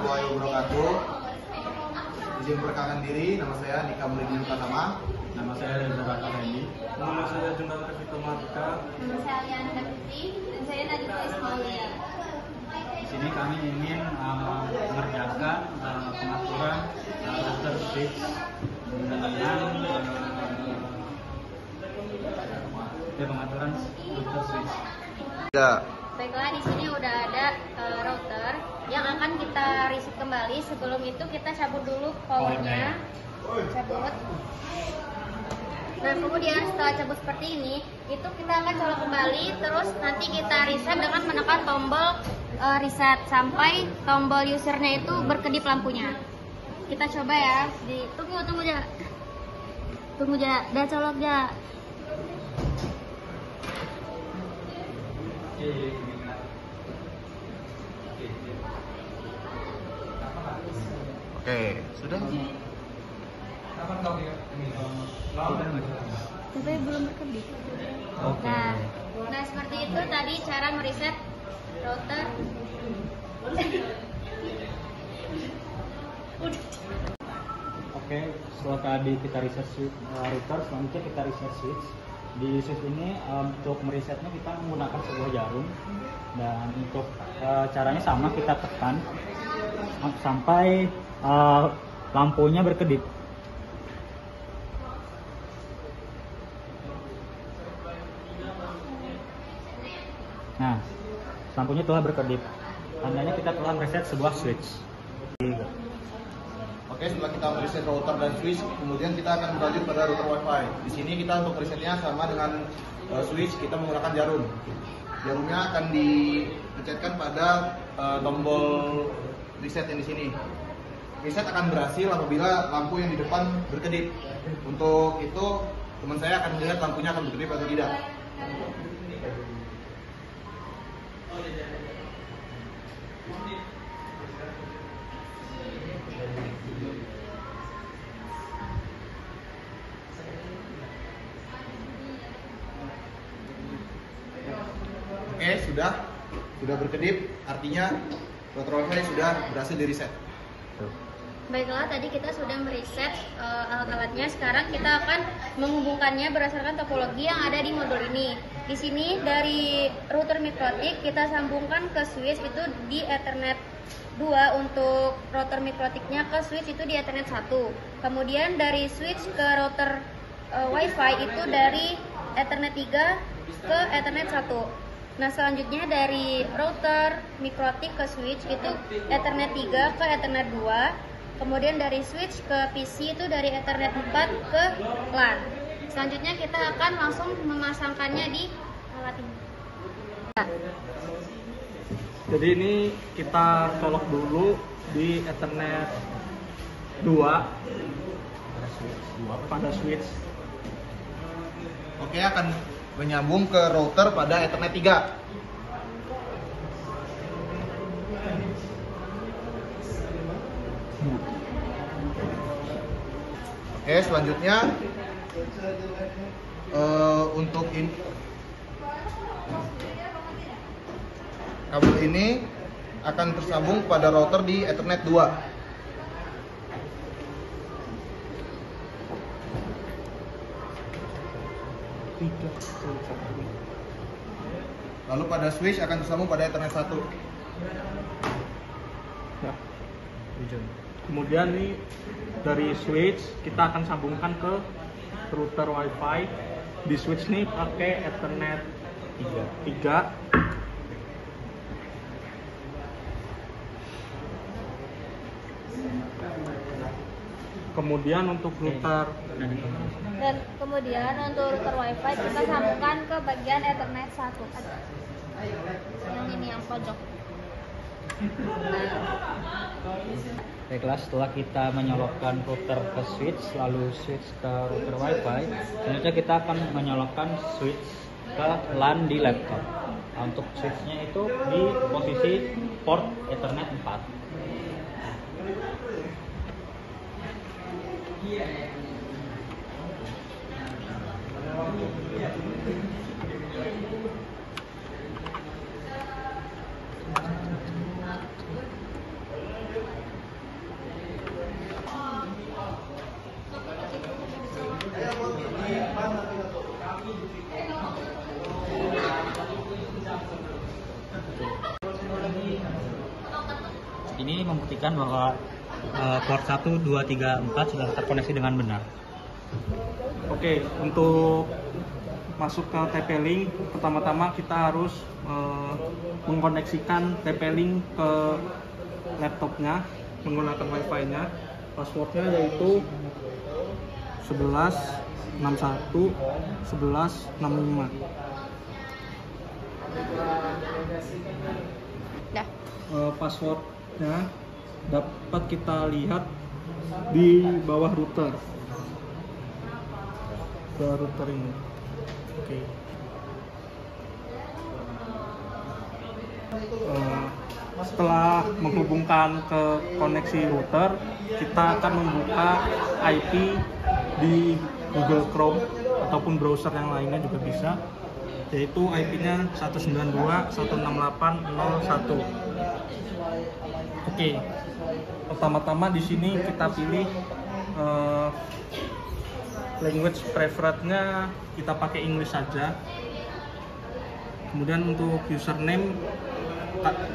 warahmatullahi wabarakatuh. Izin perkenalkan diri, nama saya Nika Mulyadin Pratama. Nama saya Reza Raka Hendi. Nama saya Jundal Revito Martika. Nama saya Aliana Putri dan saya Nadita Ismaulia. Di sini kami ingin mengerjakan pengaturan router switch dengan pengaturan router switch. Ya. Baiklah, di sini udah ada router yang akan kita reset kembali. Sebelum itu kita cabut dulu powernya. Cabut. Nah, kemudian setelah cabut seperti ini, itu kita akan colok kembali. Terus nanti kita reset dengan menekan tombol reset sampai tombol usernya itu berkedip lampunya. Kita coba ya. Tunggu ya. Tunggu ya. Udah colok ya. Oke, sudah? Tapi belum berkedip. Oke. Nah, seperti itu tadi cara mereset router. Oke, setelah tadi kita reset router, selanjutnya kita reset switch. Di switch ini untuk meresetnya kita menggunakan sebuah jarum, dan untuk caranya sama, kita tekan sampai lampunya berkedip. Nah, lampunya telah berkedip. Tandanya kita telah mereset sebuah switch. Oke, setelah kita mereset router dan switch, kemudian kita akan berlanjut pada router WiFi. Di sini kita untuk resetnya sama dengan switch, kita menggunakan jarum. Jarumnya akan dipencetkan pada tombol reset yang di sini. Reset akan berhasil apabila lampu yang di depan berkedip. Untuk itu, teman saya akan melihat lampunya akan berkedip atau tidak. Oke, sudah berkedip, artinya router WiFi sudah berhasil di reset. Baiklah, tadi kita sudah mereset alat-alatnya. Sekarang kita akan menghubungkannya berdasarkan topologi yang ada di modul ini. Di sini dari router mikrotik kita sambungkan ke switch itu di Ethernet 2, untuk router mikrotiknya ke switch itu di Ethernet 1. Kemudian dari switch ke router WiFi itu dari Ethernet 3 ke Ethernet 1. Nah, selanjutnya dari router mikrotik ke switch itu Ethernet 3 ke Ethernet 2. Kemudian dari switch ke PC itu dari Ethernet 4 ke LAN. Selanjutnya kita akan langsung memasangkannya di alat ini. Jadi ini kita colok dulu di Ethernet 2 pada switch. Oke, akan menyambung ke router pada Ethernet 3. Oke, selanjutnya untuk kabel ini akan tersambung pada router di Ethernet 2. Lalu pada switch akan tersambung pada Ethernet 1. Ya. Kemudian nih dari switch kita akan sambungkan ke router WiFi. Di switch nih pakai Ethernet 3. Kemudian untuk router Dan kemudian untuk router WiFi kita sambungkan ke bagian Ethernet 1. Yang ini yang pojok. Baiklah, setelah kita menyolokkan router ke switch, lalu switch ke router WiFi, selanjutnya kita akan menyolokkan switch ke LAN di laptop. Untuk switchnya itu di posisi port Ethernet 4. Ini membuktikan bahwa port 1, 2, 3, 4 sudah terkoneksi dengan benar. Oke, untuk masuk ke TP-Link, pertama-tama kita harus mengkoneksikan TP-Link ke laptopnya menggunakan Wi-Fi-nya. Passwordnya yaitu 1161 1165. Dah. Passwordnya dapat kita lihat di bawah router ini. Oke. Setelah menghubungkan ke koneksi router, kita akan membuka IP di Google Chrome ataupun browser yang lainnya juga bisa, yaitu IP-nya 192.168.0.1. Oke. Pertama-tama di sini kita pilih language preferred-nya kita pakai English saja. Kemudian untuk username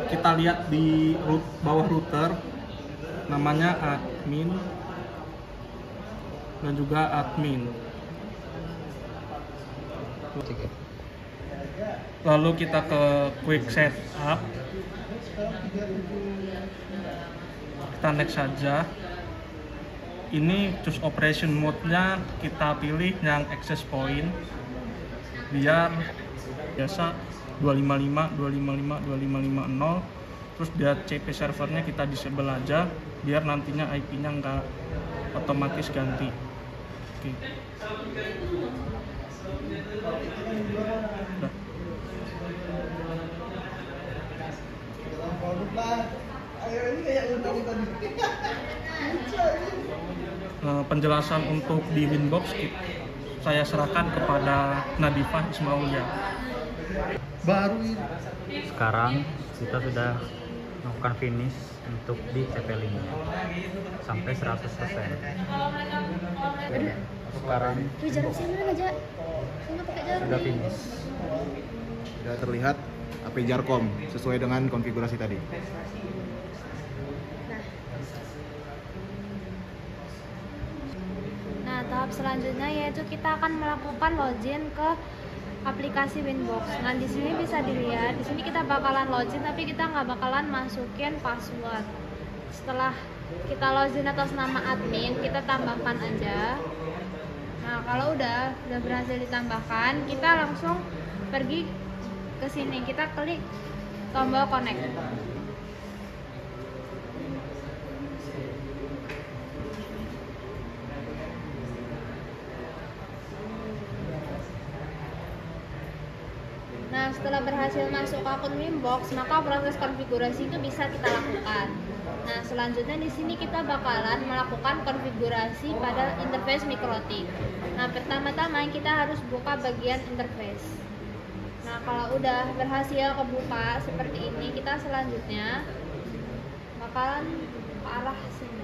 kita lihat di bawah router, namanya admin dan juga admin. Lalu kita ke quick setup, kita next saja. Ini choose operation mode-nya kita pilih yang access point, biar biasa 255, 255, 2550. Terus dia CP servernya kita disable aja, biar nantinya IP-nya nggak otomatis ganti. Oke. Penjelasan untuk di Winbox saya serahkan kepada Nadifah Ismaulia. Sekarang kita sudah melakukan finish untuk di TP-Link sampai 100%. Sekarang Jarum sini aja. Saya pakai jarum. sudah finish. Sudah terlihat AP Jarkom sesuai dengan konfigurasi tadi. Nah, tahap selanjutnya yaitu kita akan melakukan login ke aplikasi Winbox. Nah, di sini bisa dilihat, di sini kita bakalan login tapi kita nggak bakalan masukin password. Setelah kita login atas nama admin, kita tambahkan aja. Nah, kalau udah berhasil ditambahkan, kita langsung pergi ke sini, kita klik tombol connect. Nah, setelah berhasil masuk ke akun Winbox, maka proses konfigurasi itu bisa kita lakukan. Nah, selanjutnya di sini kita bakalan melakukan konfigurasi pada interface MikroTik. Nah, pertama-tama kita harus buka bagian interface. Nah, kalau udah berhasil kebuka seperti ini, kita selanjutnya bakalan ke arah sini.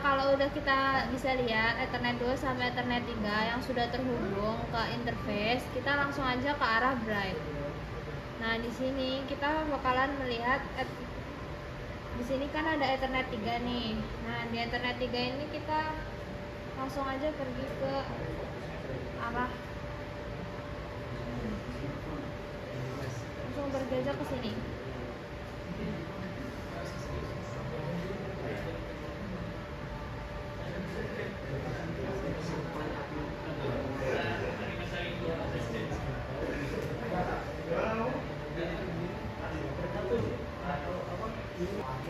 Kalau udah kita bisa lihat Ethernet 2 sampai Ethernet 3 yang sudah terhubung ke interface, kita langsung aja ke arah bright. Nah, di sini kita bakalan melihat di sini kan ada Ethernet 3 nih. Nah, di Ethernet 3 ini kita langsung aja pergi ke arah, langsung pergi aja ke sini.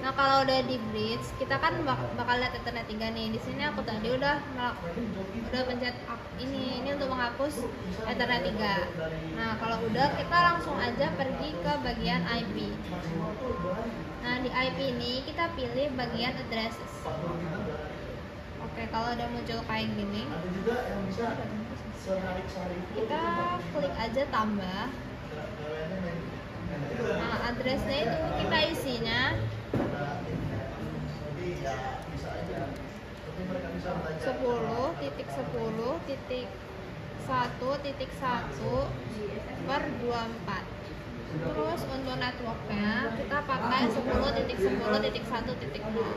Nah, kalau udah di bridge, kita kan bakal lihat Ethernet 3 nih. Di sini aku tadi udah pencet ini untuk menghapus Ethernet 3. Nah, kalau udah, kita langsung aja pergi ke bagian IP. Nah, di IP ini kita pilih bagian addresses. Oke, kalau udah muncul kayak gini, kita klik aja tambah. Nah, addressnya itu kita isinya 10.10.1.1/24. Terus untuk networknya kita pakai 10.10.1.0.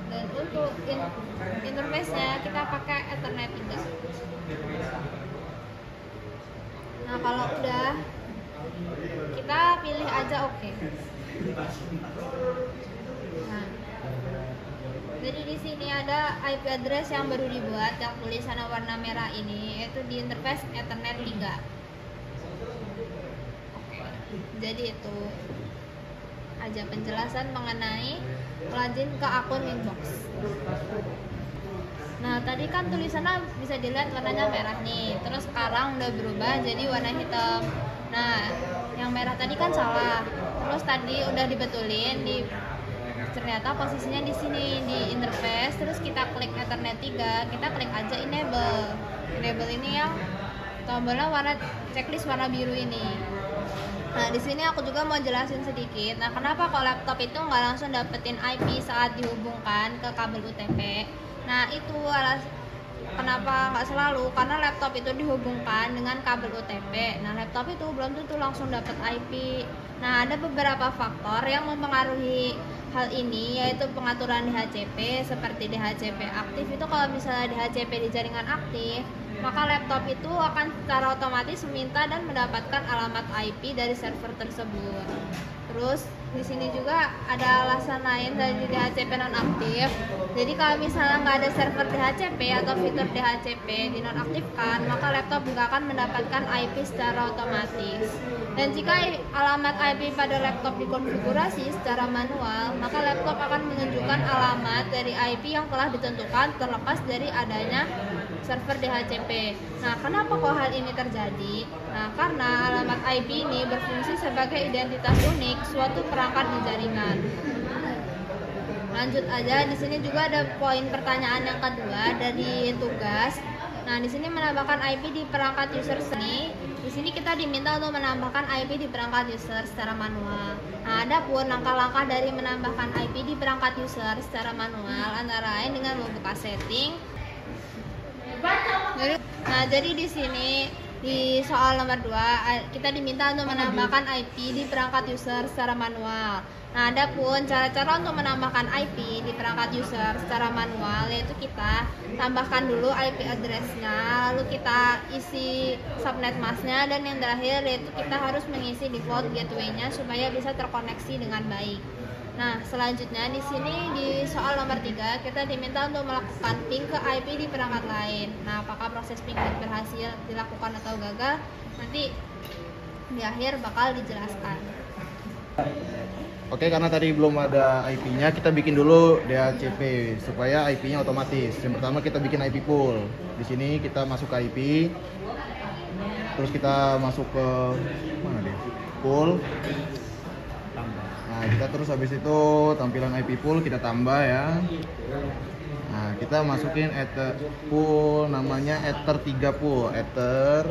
Dan untuk interface-nya kita pakai Ethernet 3. Nah, kalau udah kita pilih aja oke. Nah, jadi di sini ada IP address yang baru dibuat yang tulisannya warna merah ini, yaitu di interface Ethernet 3. Oke. Jadi itu aja penjelasan mengenai login ke akun Winbox. Nah, tadi kan tulisannya bisa dilihat warnanya merah nih, terus sekarang udah berubah jadi warna hitam. Nah, yang merah tadi kan salah. Terus tadi udah dibetulin, ternyata posisinya di sini di interface. Terus kita klik Ethernet 3, kita klik aja enable. Enable ini yang tombolnya warna checklist warna biru ini. Nah, di sini aku juga mau jelasin sedikit. Nah, kenapa kok laptop itu nggak langsung dapetin IP saat dihubungkan ke kabel UTP? Nah, itu kenapa nggak selalu, karena laptop itu dihubungkan dengan kabel UTP. Nah, laptop itu belum tentu langsung dapat IP. Nah, ada beberapa faktor yang mempengaruhi hal ini, yaitu pengaturan DHCP seperti DHCP aktif. Itu kalau misalnya DHCP di jaringan aktif, maka laptop itu akan secara otomatis meminta dan mendapatkan alamat IP dari server tersebut. Terus di sini juga ada alasan lain dari DHCP nonaktif. Jadi kalau misalnya nggak ada server DHCP atau fitur DHCP dinonaktifkan, maka laptop juga akan mendapatkan IP secara otomatis. Dan jika alamat IP pada laptop dikonfigurasi secara manual, maka laptop akan menunjukkan alamat dari IP yang telah ditentukan terlepas dari adanya server DHCP. Nah, kenapa kok hal ini terjadi? Nah, karena alamat IP ini berfungsi sebagai identitas unik suatu perangkat di jaringan. Lanjut aja, di sini juga ada poin pertanyaan yang kedua dari tugas. Nah, di sini menambahkan IP di perangkat user ini. Di sini kita diminta untuk menambahkan IP di perangkat user secara manual. Nah, ada pun langkah-langkah dari menambahkan IP di perangkat user secara manual antara lain dengan membuka setting. Jadi di sini di soal nomor 2 kita diminta untuk menambahkan IP di perangkat user secara manual. Nah, ada pun cara-cara untuk menambahkan IP di perangkat user secara manual, yaitu kita tambahkan dulu IP address-nya, lalu kita isi subnet mask-nya, dan yang terakhir yaitu kita harus mengisi default gateway-nya supaya bisa terkoneksi dengan baik. Nah, selanjutnya di sini di soal nomor 3 kita diminta untuk melakukan ping ke IP di perangkat lain. Nah, apakah proses ping berhasil dilakukan atau gagal? Nanti di akhir bakal dijelaskan. Oke, karena tadi belum ada IP-nya, kita bikin dulu DHCP supaya IP-nya otomatis. Yang pertama kita bikin IP pool. Di sini kita masuk ke IP, terus kita masuk ke mana deh? Pool. Nah, kita terus habis itu tampilan IP pool kita tambah ya. Nah, kita masukin ether pool, namanya ether 3 pool. Ether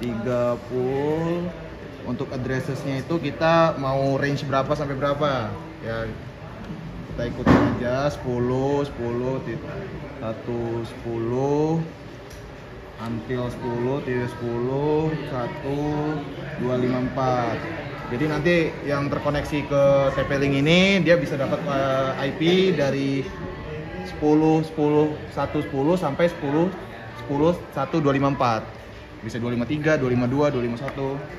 3 pool. Untuk addressesnya itu kita mau range berapa sampai berapa ya, kita ikutin aja 10 10 1 10 until 10 10 1 2 5 4. Jadi nanti yang terkoneksi ke TP-Link ini dia bisa dapat IP dari 10 10 1 10 sampai 10 10 1 254. Bisa 253, 252, 251.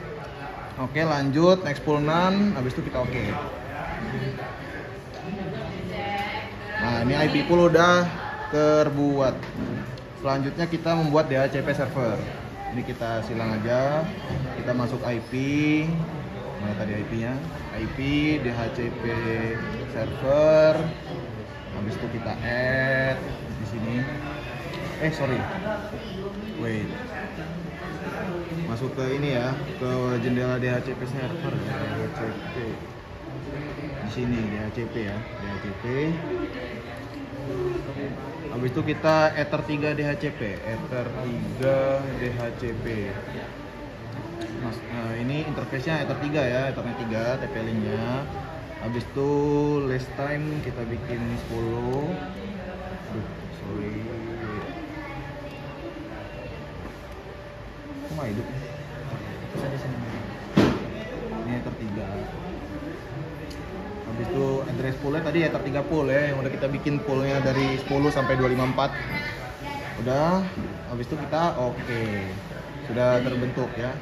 Oke, lanjut next pool none, habis itu kita oke. Nah, ini IP pool udah terbuat. Selanjutnya kita membuat DHCP server. Ini kita silang aja. Kita masuk IP. Mana tadi IP-nya? IP DHCP server. Habis itu kita add di sini. Sorry. Wait. Masuk ke ini ya, ke jendela DHCP server. DHCP. Di sini DHCP ya, DHCP. Habis itu kita ether 3 DHCP, ether 3 DHCP. Ini interface-nya Ether 3 ya, Ethernet 3 TP-Link-nya. Habis itu last time kita bikin 10. Aduh, sorry. Kok nggak hidup? Ini Ether 3. Habis itu address pool-nya tadi Ether 3 pool ya, yang udah kita bikin pool-nya dari 10 sampai 254. Udah, habis itu kita oke. Sudah terbentuk ya.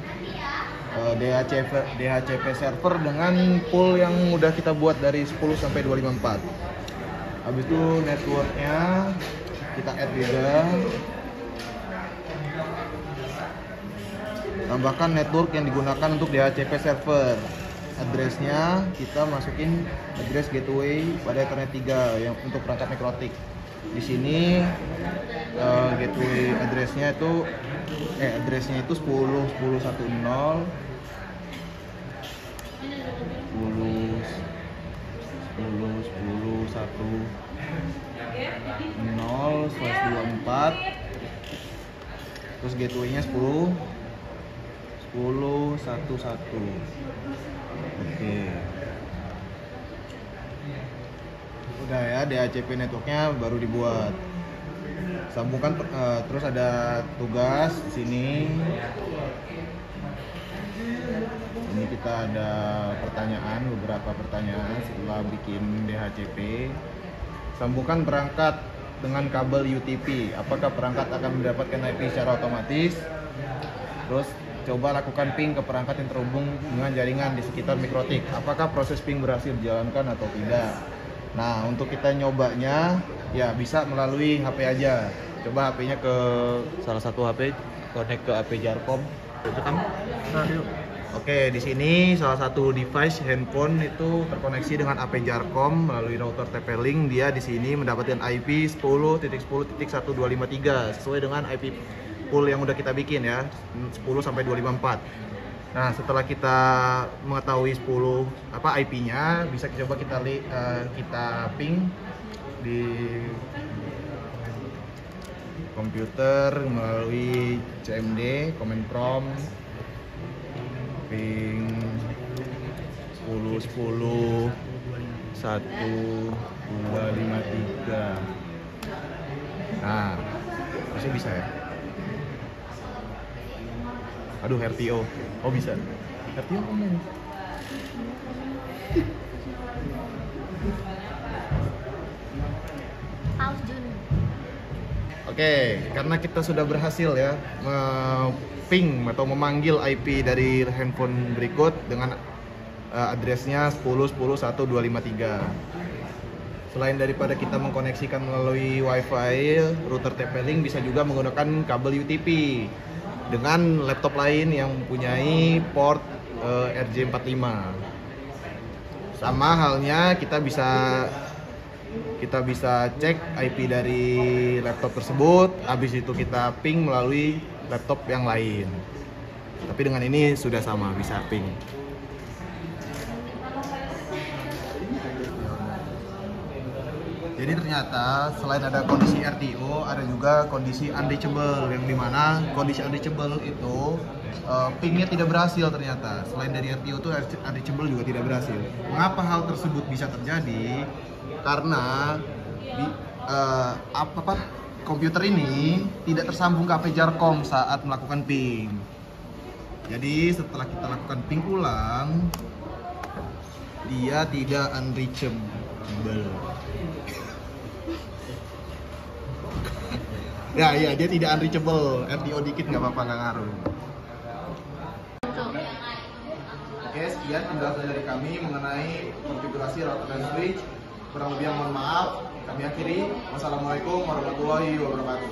DHCP server dengan pool yang udah kita buat dari 10 sampai 254. Habis itu networknya kita add juga. Tambahkan network yang digunakan untuk DHCP server. Addressnya kita masukin address gateway pada Ethernet 3 yang untuk perangkat mikrotik. Di sini gateway addressnya itu 10.10.10.10 10.10.10.10/24, terus gateway-nya 10.10.11. Oke. Udah ya, DHCP networknya baru dibuat. Sambungkan terus ada tugas di sini. Ini kita ada beberapa pertanyaan setelah bikin DHCP. Sambungkan perangkat dengan kabel UTP. Apakah perangkat akan mendapatkan IP secara otomatis? Terus coba lakukan ping ke perangkat yang terhubung dengan jaringan di sekitar mikrotik. Apakah proses ping berhasil dijalankan atau tidak? Nah, untuk kita nyobanya ya bisa melalui HP aja. Coba HP-nya ke salah satu HP, connect ke HP Jarkom. Rekam. Nah, yuk. Oke, di sini salah satu device handphone itu terkoneksi dengan HP Jarkom melalui router TP-Link. Dia di sini mendapatkan IP 10.10.1253 sesuai dengan IP pool yang udah kita bikin ya, 10 sampai 254. Nah, setelah kita mengetahui IP-nya, bisa coba kita ping di komputer melalui CMD, command prompt, ping 10.10.1253. Nah, masih bisa ya? Aduh, RTO. Oh, bisa. RTO komen. Oke, karena kita sudah berhasil ya ping atau memanggil IP dari handphone berikut dengan addressnya 10.10.1.253. Selain daripada kita mengkoneksikan melalui WiFi, router TP-Link bisa juga menggunakan kabel UTP dengan laptop lain yang mempunyai port RJ45. Sama halnya kita bisa cek IP dari laptop tersebut, habis itu kita ping melalui laptop yang lain. Tapi dengan ini sudah sama, bisa ping. Jadi ternyata selain ada kondisi RTO, ada juga kondisi unreachable, yang dimana kondisi unreachable itu pingnya tidak berhasil ternyata. Selain dari RTO itu unreachable juga tidak berhasil. Mengapa hal tersebut bisa terjadi? Karena komputer ini tidak tersambung ke HP Jarkom saat melakukan ping. Jadi setelah kita lakukan ping ulang, dia tidak unreachable. Ya, dia tidak unreachable. RTO dikit nggak apa-apa, nggak ngaruh. Oke, sekian penjelasan dari kami mengenai konfigurasi router dan switch. Kurang lebih mohon maaf. Kami akhiri. Wassalamualaikum warahmatullahi wabarakatuh.